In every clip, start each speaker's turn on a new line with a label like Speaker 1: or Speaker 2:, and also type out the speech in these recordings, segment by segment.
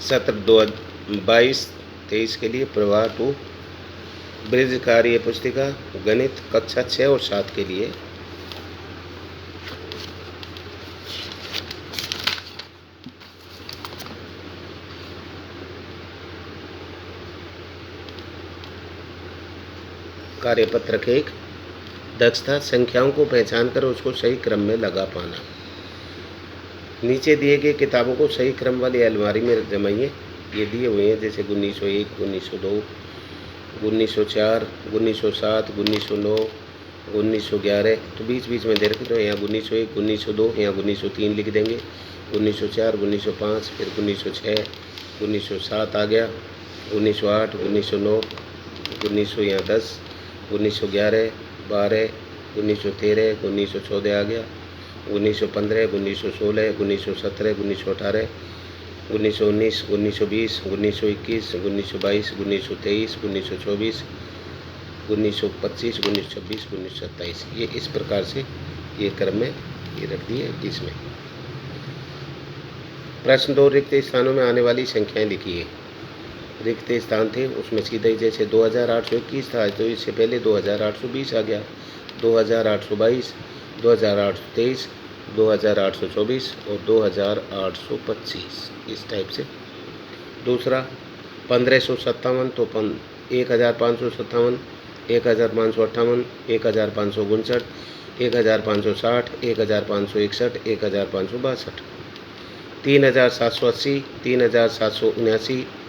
Speaker 1: सत्र 22-23 के लिए प्रवाह 2 ब्रिज कार्य पुस्तिका गणित कक्षा 6 और 7 के लिए। कार्यपत्रक 1 दक्षता संख्याओं को पहचान कर उसको सही क्रम में लगा पाना। नीचे दिए गए किताबों को सही क्रम वाली अलमारी में जमाइए। ये दिए हुए हैं जैसे 1901, 1902, 1904, 1907, 1909, 1911, तो बीच बीच में दे रखे तो यहाँ 1901, 1902, यहाँ 1903 लिख देंगे, 1904, 1905, फिर 1906, 1907 आ गया, 1908, 1909, 1910, 1911, 12, 1913, 1914 आ गया, 1915, 1916, 1917, 1918, 1919, 1920, 1921, 1922, 1923, 1924, 1925, 1926, 1927, ये इस प्रकार से ये क्रम में ये रख दिए। इसमें प्रश्न 2 रिक्त स्थानों में आने वाली संख्याएं लिखिए। रिक्त स्थान थे उसमें सीधा ही जैसे 2821 था तो इससे पहले 2820 आ गया, 2822, 2823, 2824 और 2825 इस टाइप से। दूसरा 1557 तो 1557, 1558, 1559, 1560, 1561, 1562, 3780,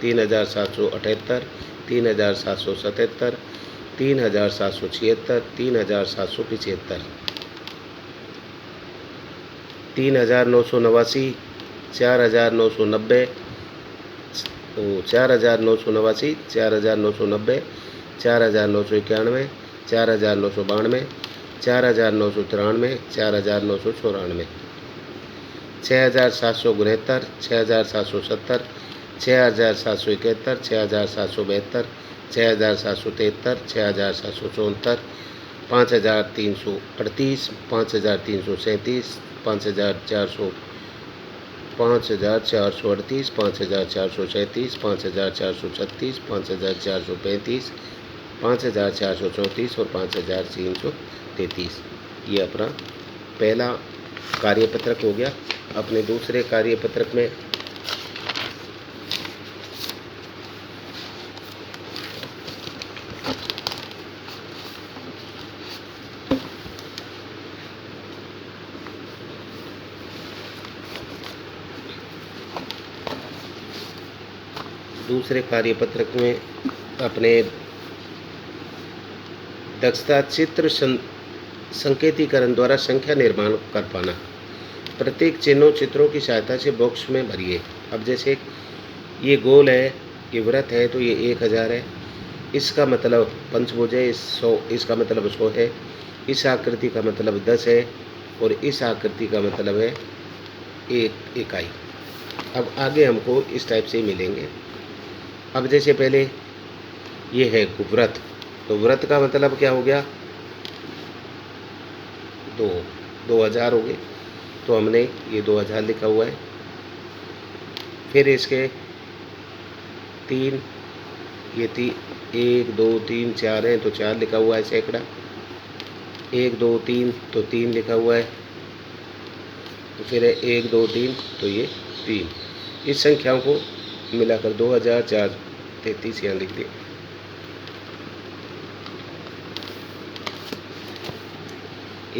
Speaker 1: 3779, 3778, 3777, 3776, 3775, 3989, 4990, 4989, 4990, 4991, 4992, 4993, 4994, 6769, 6770, 6771, 6772, 6773, 6774, 5338, 5337, 5438, 5437, 5436, 5436, 5435, 5434 और 5333। ये अपना पहला कार्यपत्रक हो गया। अपने दूसरे कार्यपत्रक में अपने दक्षता चित्र संकेतीकरण द्वारा संख्या निर्माण कर पाना। प्रत्येक चित्रों की सहायता से बॉक्स में भरिए। अब जैसे ये गोल है, ये वृत्त है तो ये 1000 है, इसका मतलब पंचभुज है, 100 इसका मतलब 100 है, इस आकृति का मतलब 10 है और इस आकृति का मतलब है 1 इकाई। अब आगे हमको इस टाइप से मिलेंगे। अब जैसे पहले ये है वृत्त, तो वृत्त का मतलब क्या हो गया 2000 हो गए, तो हमने ये 2000 लिखा हुआ है। फिर इसके 3 ये 1 2 3 4 हैं तो 4 लिखा हुआ है सैकड़ा, 1 2 3 तो 3 लिखा हुआ है, तो फिर है 1 2 3 तो ये 3। इस संख्याओं को मिलाकर 2433 यहाँ लिख दिया।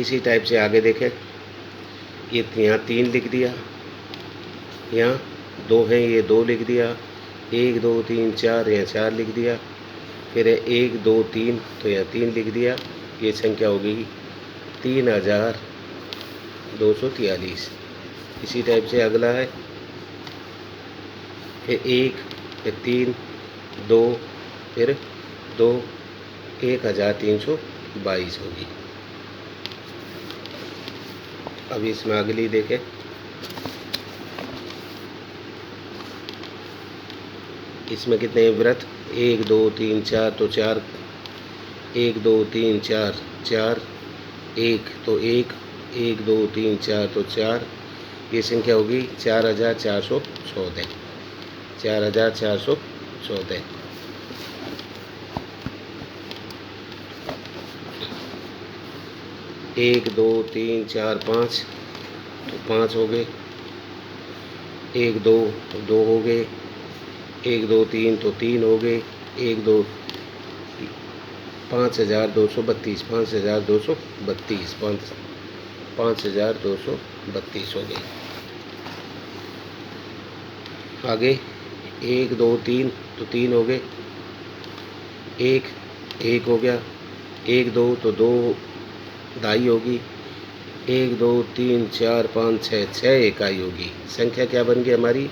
Speaker 1: इसी टाइप से आगे देखें, ये यहाँ 3 लिख दिया, यहाँ 2 हैं ये 2 लिख दिया, 1 2 3 4 यहाँ 4 लिख दिया, फिर है 1 2 3 तो यहाँ 3 लिख दिया। ये संख्या हो गई 3243। इसी टाइप से अगला है फिर 1 फिर 3 2 फिर 2 1322 होगी। अब इसमें अगली देखें, इसमें कितने व्रत 1 2 3 4 तो 4, 1 2 3 4 4, 1 तो 1, 1 2 3 4 तो 4, ये संख्या होगी 4414। 4414। 1 2 3 4 5 तो 5 हो गए, 1 2 तो 2 हो गए, 1 2 3 तो 3 हो गए, 1 2 5232, 5232, 5232 हो गए। आगे 1 2 3 तो 3 हो गए, 1 1 हो गया, 1 2 तो 2 दाई होगी, 1 2 3 4 5 6 6 इकाई होगी। संख्या क्या बन गई हमारी?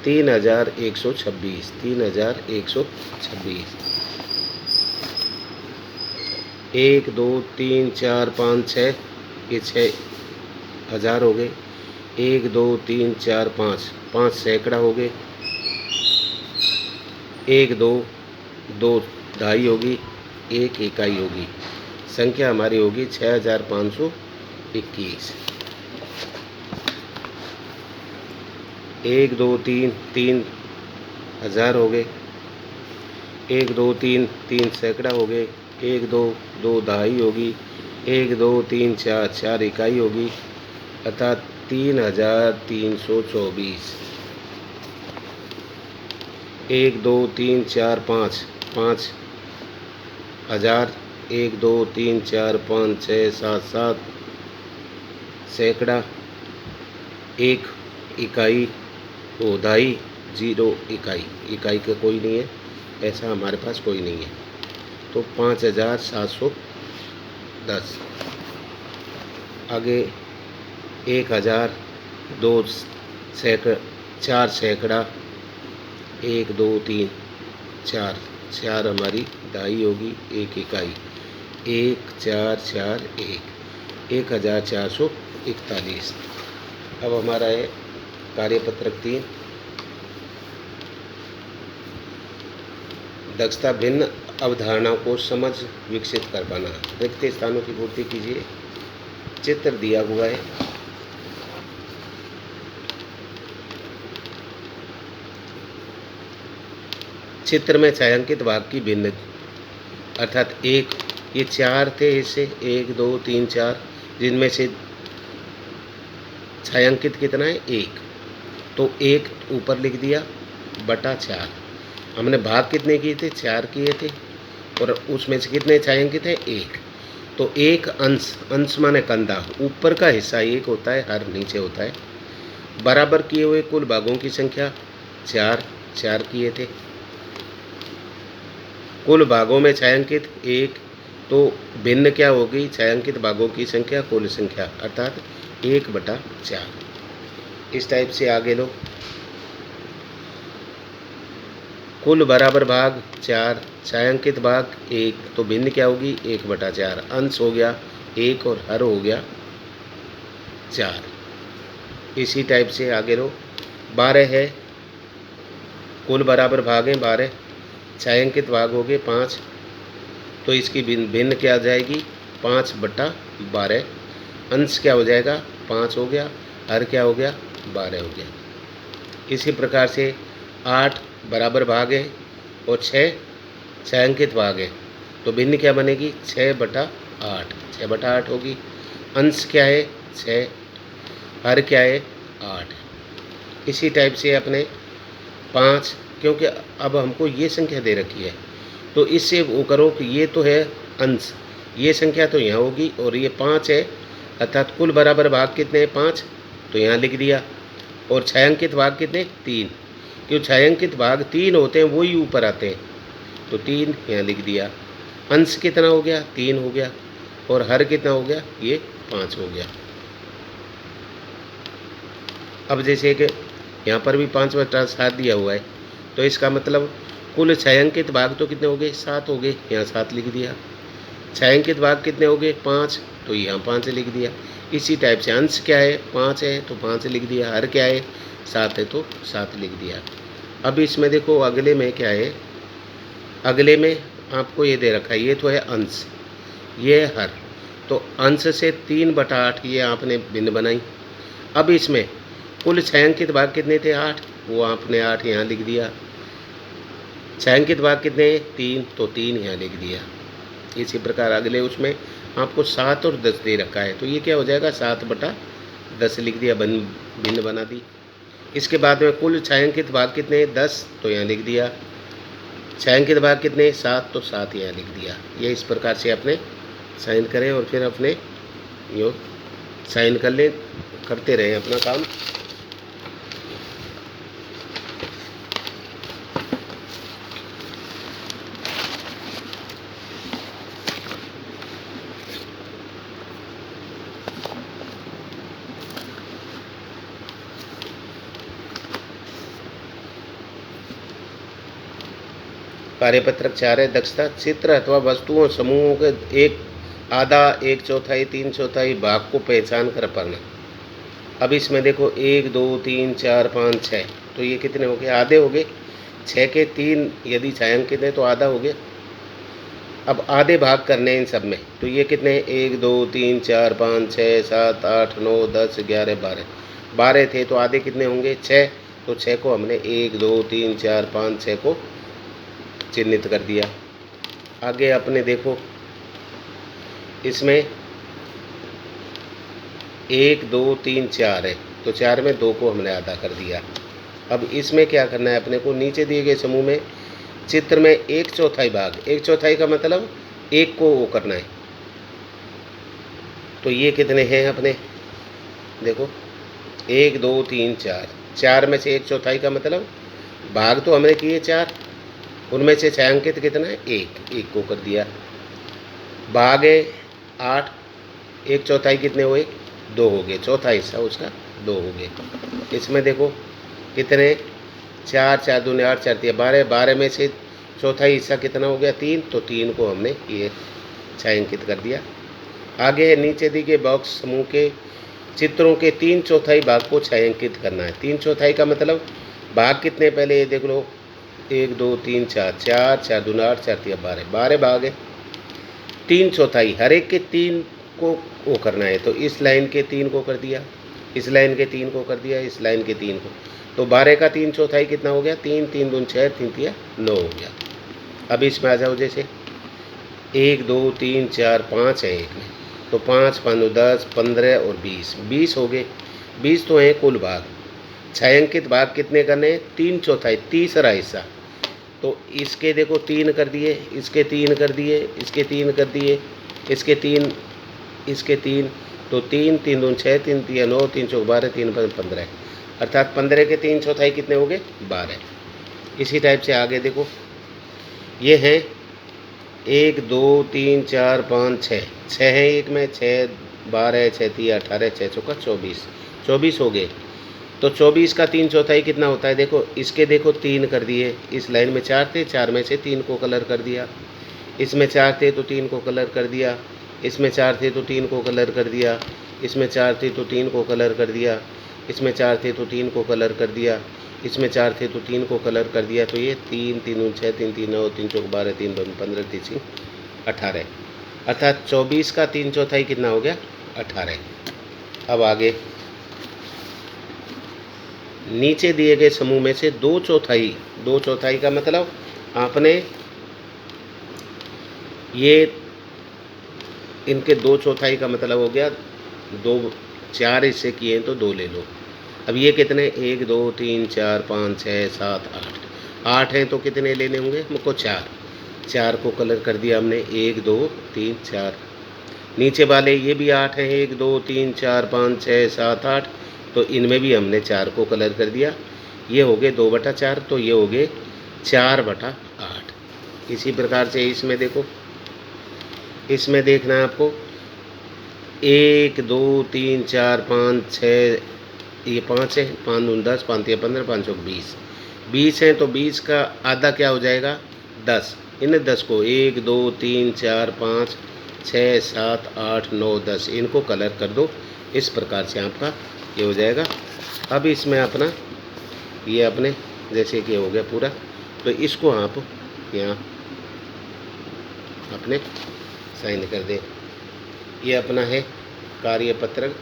Speaker 1: 3126। 3126। 1 2 3 4 5 6 ये 6000 हो गए, 1 2 3 4 5 5 सैकड़ा हो गए, 1 2 2 ढाई होगी, 1 इकाई होगी। संख्या हमारी होगी 6521। 1 2 3 3 हज़ार हो गए, 1 2 3 3 सैकड़ा हो गए, 1 2 2 दहाई होगी, 1 2 3 4 4 इकाई होगी, अर्थात 3324। 1 2 3 4 5 5 हज़ार, 1 2 3 4 5 6 7 7 सैकड़ा, 1 इकाई वो दाई, 0 इकाई। इकाई का कोई नहीं है, ऐसा हमारे पास कोई नहीं है, तो 5710। आगे 1000, 2 सैकड़ा, 4 सैकड़ा, 1 2 3 4 4 हमारी दाई होगी, 1 इकाई, 1 4 4 1 1441। अब हमारा है कार्यपत्रक 3, दक्षता भिन्न अवधारणाओं को समझ विकसित कर पाना। रिक्त स्थानों की पूर्ति कीजिए। चित्र दिया हुआ है, चित्र में छायांकित भाग की भिन्न, अर्थात एक, ये 4 थे इससे 1 2 3 4, जिनमें से छायांकित कितना है? 1, तो 1 ऊपर लिख दिया बटा 4। हमने भाग कितने किए थे? 4 किए थे, और उसमें से कितने छायांकित है? 1, तो 1 अंश, अंश माने कंधा, ऊपर का हिस्सा 1 होता है, हर नीचे होता है। बराबर किए हुए कुल भागों की संख्या 4 4 किए थे, कुल भागों में छायांकित 1, तो भिन्न क्या होगी? छायांकित भागों की संख्या कुल संख्या, अर्थात 1/4। इस टाइप से आगे लो। कुल बराबर भाग 4, छायांकित भाग 1, तो भिन्न क्या होगी? 1/4। अंश हो गया 1 और हर हो गया 4। इसी टाइप से आगे लो। 12 है, कुल बराबर भाग हैं 12, छायांकित भाग हो गए 5, तो इसकी भिन्न क्या आ जाएगी? 5/12। अंश क्या हो जाएगा? 5 हो गया, हर क्या हो गया? 12 हो गया। इसी प्रकार से 8 बराबर भाग है और 6 छायांकित भाग है, तो भिन्न क्या बनेगी? 6/8। 6/8 होगी। अंश क्या है? 6, हर क्या है? 8। इसी टाइप से अपने 5, क्योंकि अब हमको ये संख्या दे रखी है, तो इससे वो करो कि ये तो है अंश, ये संख्या तो यहाँ होगी, और ये 5 है, अर्थात कुल बराबर भाग कितने हैं? 5, तो यहाँ लिख दिया। और छायांकित भाग कितने? 3, क्यों छायांकित भाग 3 होते हैं, वही ऊपर आते हैं, तो 3 यहाँ लिख दिया। अंश कितना हो गया? 3 हो गया, और हर कितना हो गया? ये 5 हो गया। अब जैसे कि यहाँ पर भी 5/7 दिया हुआ है, तो इसका मतलब कुल छायांकित भाग तो कितने हो गए? 7 हो गए, यहाँ 7 लिख दिया। छायांकित भाग कितने हो गए? 5, तो यहाँ 5 लिख दिया। इसी टाइप से अंश क्या है? 5 है, तो 5 लिख दिया। हर क्या है? 7 है, तो 7 लिख दिया। अब इसमें देखो अगले में क्या है? अगले में आपको ये दे रखा है, ये तो है अंश, ये है हर, तो अंश से 3/8 ये आपने भिन्न बनाई। अब इसमें कुल छायांकित भाग कितने थे? 8, वो आपने 8 यहाँ लिख दिया। छायांकित भाग कितने हैं? 3, तो 3 यहाँ लिख दिया। इसी प्रकार अगले उसमें आपको 7 और 10 दे रखा है, तो ये क्या हो जाएगा 7/10 लिख दिया, भिन्न बना दी। इसके बाद में कुल छायांकित भाग कितने हैं? 10, तो यहाँ लिख दिया। छायांकित भाग कितने? 7, तो 7 यहाँ लिख दिया। ये इस प्रकार से अपने साइन करें और फिर अपने यो साइन कर लें, करते रहें अपना काम। कार्यपत्रक 4 है दक्षता। चित्र अथवा वस्तुओं समूहों के एक आधा, 1/4, 3/4 भाग को पहचान कर पाना। अब इसमें देखो 1, 2, 3, 4, 5, 6, तो ये कितने हो गए? आधे हो गए। 6 के 3 यदि छायांकित है तो आधा हो गया। अब आधे भाग करने हैं इन सब में, तो ये कितने? 1, 2, 3, 4, 5, 6, 7, 8, 9, 10, 11, 12। 12 थे तो आधे कितने होंगे? 6, तो 6 को हमने 1, 2, 3, 4, 5, 6 को चिन्हित कर दिया। आगे अपने देखो इसमें 1, 2, 3, 4 है, तो 4 में 2 को हमने आधा कर दिया। अब इसमें क्या करना है अपने को? नीचे दिए गए समूह में चित्र में 1/4 भाग, 1/4 का मतलब 1 को वो करना है, तो ये कितने हैं अपने? देखो 1, 2, 3, 4, 4 में से 1/4 का मतलब भाग तो हमने किए 4, उनमें से छायांकित कितना है? 1 को कर दिया। भाग है 8, 1/4 कितने हुए? 2 हो गए, चौथा हिस्सा उसका 2 हो गए। इसमें देखो कितने? 4, 4 दूने 8, 4 तिया 12, 12 में से चौथा हिस्सा कितना हो गया? 3, तो 3 को हमने ये छायांकित कर दिया। आगे है नीचे दी गए बॉक्स समूह के चित्रों के 3/4 भाग को छायांकित करना है। 3/4 का मतलब भाग कितने? पहले ये देख लो 1, 2, 3, 4, 4, 4 दूना 8, 4 तिया 12, 12 भाग है। 3/4 हर एक के 3 को वो करना है, तो इस लाइन के 3 को कर दिया, इस लाइन के 3 को कर दिया, इस लाइन के 3 को, तो 12 का 3/4 कितना हो गया? 3, 3 दून 6, 3 तिया 9 हो गया। अब इसमें आ जाओ, जैसे 1, 2, 3, 4, 5 है एक में, तो 5, 5, 10, 15 और 20, 20 हो गए। 20 तो हैं कुल भाग। छायांकित भाग कितने करने हैं? 3/4, तीसरा हिस्सा, तो इसके देखो 3 कर दिए, इसके 3 कर दिए, इसके 3 कर दिए, इसके 3, इसके 3, तो 3, 3 दून 6, 3 तिया 9, 3 चौक 12, 3 5 15, अर्थात 15 के 3/4 कितने हो गए? 12। इसी टाइप से आगे देखो ये हैं 1, 2, 3, 4, 5, 6, 6 है एक में, 6, 12, 6 तिया 18, 6 चौका 24, 24 हो गए। तो 24 का 3/4 कितना होता है? देखो इसके देखो 3 कर दिए, इस लाइन में 4 थे, 4 में से 3 को कलर कर दिया, इसमें 4 थे तो 3 को कलर कर दिया, इसमें 4 थे तो 3 को कलर कर दिया, इसमें 4 थे तो 3 को कलर कर दिया, इसमें 4 थे तो 3 को कलर कर दिया, इसमें 4 थे तो 3 को कलर कर दिया, तो ये 3, 3 दून 6, 3 3 9, 3 चौक 12, 3 दून 15, 3 18, अर्थात 24 का 3/4 कितना हो गया? 18। अब आगे नीचे दिए गए समूह में से 2/4, 2/4 का मतलब आपने ये इनके 2/4 का मतलब हो गया 2, 4 हिस्से किए हैं तो 2 ले लो। अब ये कितने? 1, 2, 3, 4, 5, 6, 7, 8, 8 हैं तो कितने लेने होंगे मुझको? 4, 4 को कलर कर दिया हमने, 1, 2, 3, 4। नीचे वाले ये भी 8 हैं, 1, 2, 3, 4, 5, 6, 7, 8, तो इनमें भी हमने 4 को कलर कर दिया। ये हो गए 2/4, तो ये हो गए 4/8। इसी प्रकार से इसमें देखो, इसमें देखना है आपको 1, 2, 3, 4, 5, 6, ये 5 है, 5 दून 10, 5 तिया 15, 5 चौक 20, 20 हैं तो 20 का आधा क्या हो जाएगा? 10। इन 10 को 1, 2, 3, 4, 5, 6, 7, 8, 9, 10 इनको कलर कर दो। इस प्रकार से आपका ये हो जाएगा। अब इसमें अपना ये अपने जैसे कि हो गया पूरा, तो इसको आप यहाँ अपने साइन कर दें। ये अपना है कार्यपत्रक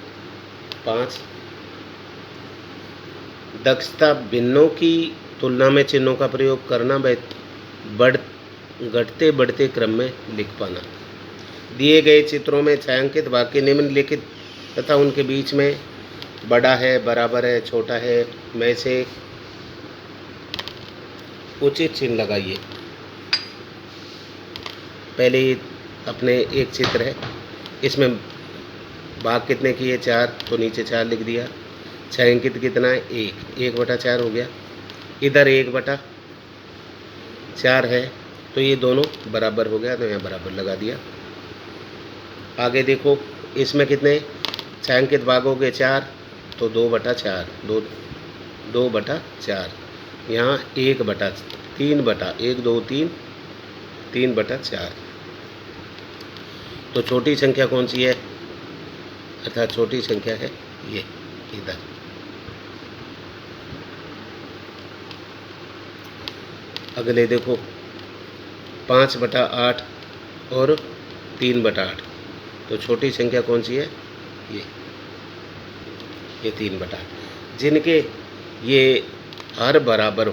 Speaker 1: 5 दक्षता भिन्नों की तुलना में चिन्हों का प्रयोग करना, बढ़ घटते बढ़ते क्रम में लिख पाना। दिए गए चित्रों में छायांकित वाक्य निम्नलिखित तथा उनके बीच में बड़ा है, बराबर है, छोटा है में से उचित चिन्ह लगाइए। पहले अपने एक चित्र है, इसमें भाग कितने किए 4, तो नीचे 4 लिख दिया। छायांकित कितना है 1/4 हो गया। इधर 1/4 है, तो ये दोनों बराबर हो गया, तो यहाँ बराबर लगा दिया। आगे देखो, इसमें कितने छायांकित भाग हो गए 4, तो 2/4, 2/4। यहाँ 3/4। तो छोटी संख्या कौन सी है, अर्थात छोटी संख्या है ये इधर। अगले देखो 5/8 और 3/8, तो छोटी संख्या कौन सी है, ये 3/8। जिनके ये हर बराबर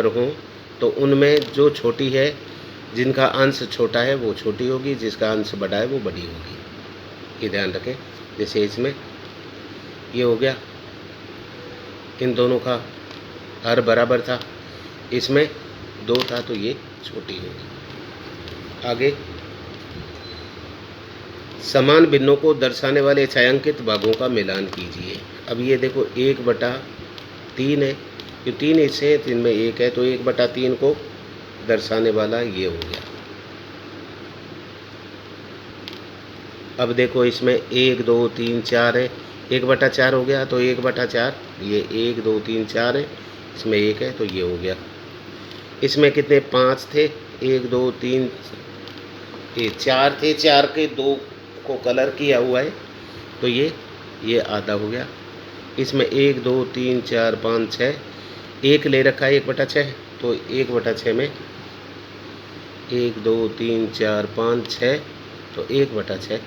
Speaker 1: हों, तो उनमें जो छोटी है, जिनका अंश छोटा है वो छोटी होगी, जिसका अंश बड़ा है वो बड़ी होगी, ये ध्यान रखें। जैसे इसमें ये हो गया, इन दोनों का हर बराबर था, इसमें 2 था, तो ये छोटी होगी। आगे समान भिन्नों को दर्शाने वाले छायांकित भागों का मिलान कीजिए। अब ये देखो 1/3 है, ये 3 हिस्से हैं, 3 में 1 है, तो 1/3 को दर्शाने वाला ये हो गया। अब देखो इसमें 1 2 3 4 है, 1/4 हो गया, तो 1/4 ये 1 2 3 4 है, इसमें 1 है, तो ये हो गया। इसमें कितने 5 थे, 1 2 3 ये 4 थे, 4 के 2 को कलर किया हुआ है, तो ये आधा हो गया। इसमें 1 2 3 4 5 6, 1 ले रखा है 1/6, तो 1/6 में 1 2 3 4 5 6, तो 1/6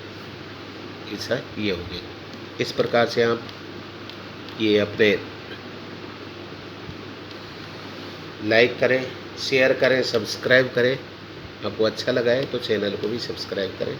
Speaker 1: ऐसा ये हो गया। इस प्रकार से आप ये अपने लाइक करें, शेयर करें, सब्सक्राइब करें। आपको अच्छा लगा है तो चैनल को भी सब्सक्राइब करें।